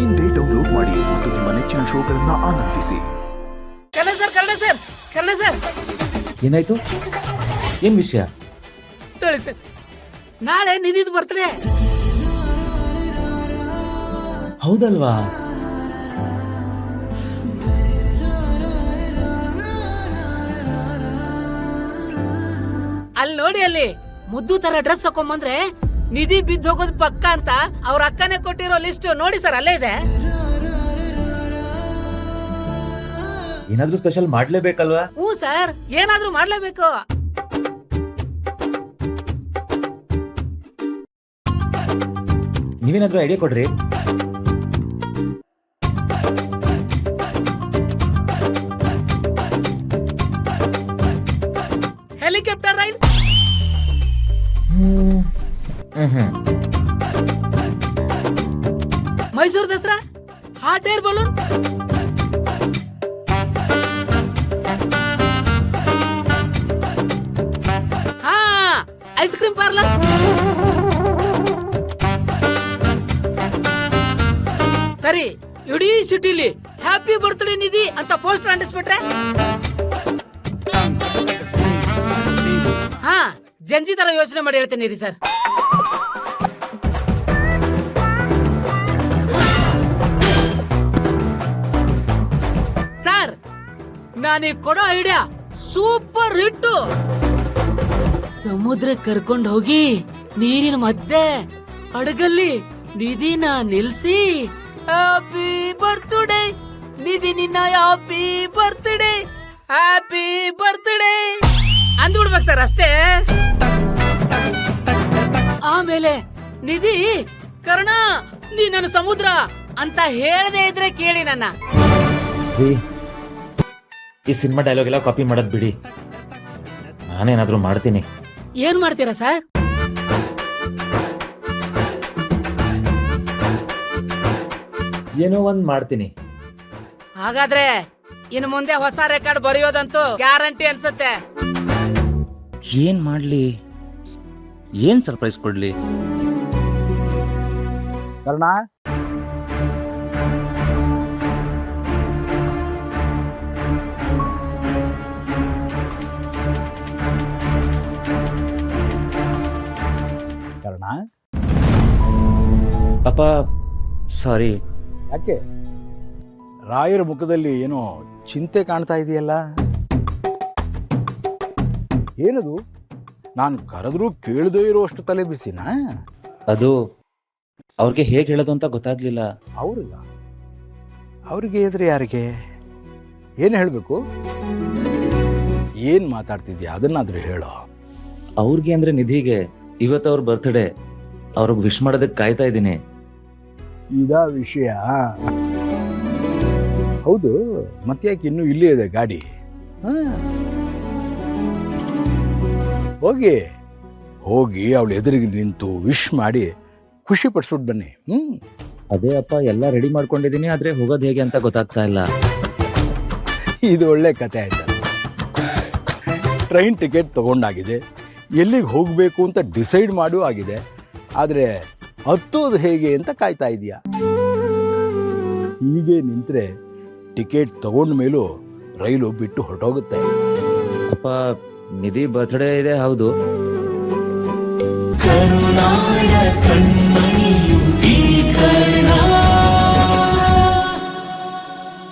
ಇಂದೇ ಡೌನ್ಲೋಡ್ ಮಾಡಿ ಮತ್ತು ನಿಮ್ಮ ನೆಚ್ಚಿನ ಶೋಗಳನ್ನ ಆನಂದಿಸಿ. ಕರ್ಣ ಸರ್ ಏನಾಯ್ತು? ಏನ್ ವಿಷಯ? ಹೇಳಿ ಸರ್, ನಾಳೆ ನಿಧಿದು ಬರ್ತಡೆ. ಹೌದಲ್ವಾ? ಅಲ್ಲಿ ನೋಡಿ, ಅಲ್ಲಿ ಮುದ್ದು ತರ ಡ್ರೆಸ್ ಹಾಕೊಂಬಂದ್ರೆ ನಿಧಿ ಬಿದ್ದು ಹೋಗೋದು ಪಕ್ಕ ಅಂತ ಅವ್ರ ಅಕ್ಕನೇ ಕೊಟ್ಟಿರೋ ಲಿಸ್ಟ್ ನೋಡಿ ಸರ್, ಅಲ್ಲೇ ಇದೆ. ಏನಾದ್ರೂ ಸ್ಪೆಷಲ್ ಮಾಡ್ಲೇಬೇಕಲ್ವಾ? ಹ್ಞೂ ಸರ್, ಏನಾದ್ರೂ ಮಾಡ್ಲೇಬೇಕು. ನೀವೇನಾದ್ರೂ ಐಡಿಯಾ ಕೊಡ್ರಿ. Helicopter ride, Mysuru Dasara, hot air balloon, ಹಾ ಐಸ್ ಕ್ರೀಮ್ ಪಾರ್ಲರ್, ಸರಿ ಇಡೀ ಸಿಟಿಲಿ ಹ್ಯಾಪಿ ಬರ್ತ್ಡೇ ನಿಧಿ ಅಂತ ಪೋಸ್ಟರ್ ಅಂಟಿಸ್ಬಿಟ್ರೆ, ಹಾ ಜಂಜಿ ತರ ಯೋಚನೆ ಮಾಡಿ ಹೇಳ್ತೇನೆ ರೀ ಸರ್. ಸರ್, ನಾನೀಗ ಕೊಡೋ ಐಡಿಯಾ ಸೂಪರ್ ಹಿಟ್. ಸಮುದ್ರಕ್ಕೆ ಕರ್ಕೊಂಡು ಹೋಗಿ ನೀರಿನ ಮಧ್ಯೆ ಹಡಗಲ್ಲಿ ನಿಧಿನ ನಿಲ್ಸಿ ಹ್ಯಾಪಿ ಬರ್ತ್ಡೇ ನಿಧಿ, ನಿನ್ನ ಹ್ಯಾಪಿ ಬರ್ತ್ಡೇ, ಹ್ಯಾಪಿ ಬರ್ತ್ಡೇ ಅಂದ್ಬಿಡ್ಬೇಕು ಸರ್, ಅಷ್ಟೇ. ಆಮೇಲೆ ನಿಧಿ ಕರ್ಣ ನೀ ನನ್ನ ಸಮುದ್ರ ಅಂತ ಹೇಳದೇ ಇದ್ರೆ ಕೇಳಿ ನನ್ನ. ಈ ಸಿನಿಮಾ ಡೈಲಾಗ್ ಎಲ್ಲ ಕಾಪಿ ಮಾಡೋದ್ ಬಿಡಿ, ನಾನೇನಾದ್ರೂ ಮಾಡ್ತೀನಿ. ಏನ್ ಮಾಡ್ತೀರಾ ಸರ್? ಏನೋ ಒಂದ್ ಮಾಡ್ತೀನಿ. ಹಾಗಾದ್ರೆ ಇನ್ನು ಮುಂದೆ ಹೊಸ ರೆಕಾರ್ಡ್ ಬರೆಯೋದಂತೂ ಗ್ಯಾರಂಟಿ ಅನ್ಸುತ್ತೆ. ಏನ್ ಮಾಡ್ಲಿ? ಏನ್ ಸರ್ಪ್ರೈಸ್ ಕೊಡ್ಲಿ? ಕರ್ಣ, ಕರ್ಣ, ಅಪ್ಪ ಸಾರಿ. ಯಾಕೆ ರಾಯರ ಮುಖದಲ್ಲಿ ಏನೋ ಚಿಂತೆ ಕಾಣ್ತಾ ಇದೆಯಲ್ಲ? ಏನದು? ನಾನು ಕರೆದ್ರೂ ಕೇಳದೇ ಇರುವಷ್ಟು ತಲೆ ಬಿಸಿನಾ? ಅದು ಅವ್ರಿಗೆ ಹೇಗೆ ಹೇಳೋದು ಅಂತ ಗೊತ್ತಾಗ್ಲಿಲ್ಲ. ಅವ್ರಿಗೆ ಎದುರು ಯಾರಿಗೆ ಏನು ಹೇಳಬೇಕು? ಏನು ಮಾತಾಡ್ತಿದ್ಯಾ? ಅದನ್ನಾದ್ರೂ ಹೇಳೋ. ಅವ್ರಿಗೆ ಅಂದ್ರೆ ನಿಧಿಗೆ ಇವತ್ತು ಅವ್ರ ಬರ್ತ್ಡೇ, ಅವ್ರಿಗೆ ವಿಶ್ ಮಾಡೋದಕ್ಕೆ ಕಾಯ್ತಾ ಇದ್ದೀನಿ. ಇದಾ ವಿಷಯ? ಹೌದು, ಮತ್ತ್ಯಾಕೆ ಇನ್ನೂ ಇಲ್ಲೇ ಇದೆ ಗಾಡಿ? ಹೋಗಿ ಹೋಗಿ ಅವಳ ಎದುರಿಗೆ ನಿಂತು ವಿಶ್ ಮಾಡಿ ಖುಷಿ ಪಡಿಸ್ಬಿಟ್ಟು ಬನ್ನಿ. ಅದೇ ಅಪ್ಪ, ಎಲ್ಲ ರೆಡಿ ಮಾಡ್ಕೊಂಡಿದ್ದೀನಿ, ಆದ್ರೆ ಹೋಗೋದು ಹೇಗೆ ಅಂತ ಗೊತ್ತಾಗ್ತಾ ಇಲ್ಲ. ಇದು ಒಳ್ಳೆ ಕತೆ ಆಯ್ತು. ಟ್ರೈನ್ ಟಿಕೆಟ್ ತಗೊಂಡಾಗಿದೆ, ಎಲ್ಲಿಗೆ ಹೋಗಬೇಕು ಅಂತ ಡಿಸೈಡ್ ಮಾಡೂ ಆಗಿದೆ, ಆದರೆ ಹತ್ತೋದು ಹೇಗೆ ಅಂತ ಕಾಯ್ತಾ ಇದೆಯಾ? ಹೀಗೆ ನಿಂತರೆ ಟಿಕೆಟ್ ತಗೊಂಡ ಮೇಲೂ ರೈಲು ಬಿಟ್ಟು ಹೊರಟೋಗುತ್ತೆ. ಅಪ್ಪ, ನಿಧಿ ಬರ್ತ್ಡೇ ಇದೆ, ಹೌದು. ಕರುನಾಡ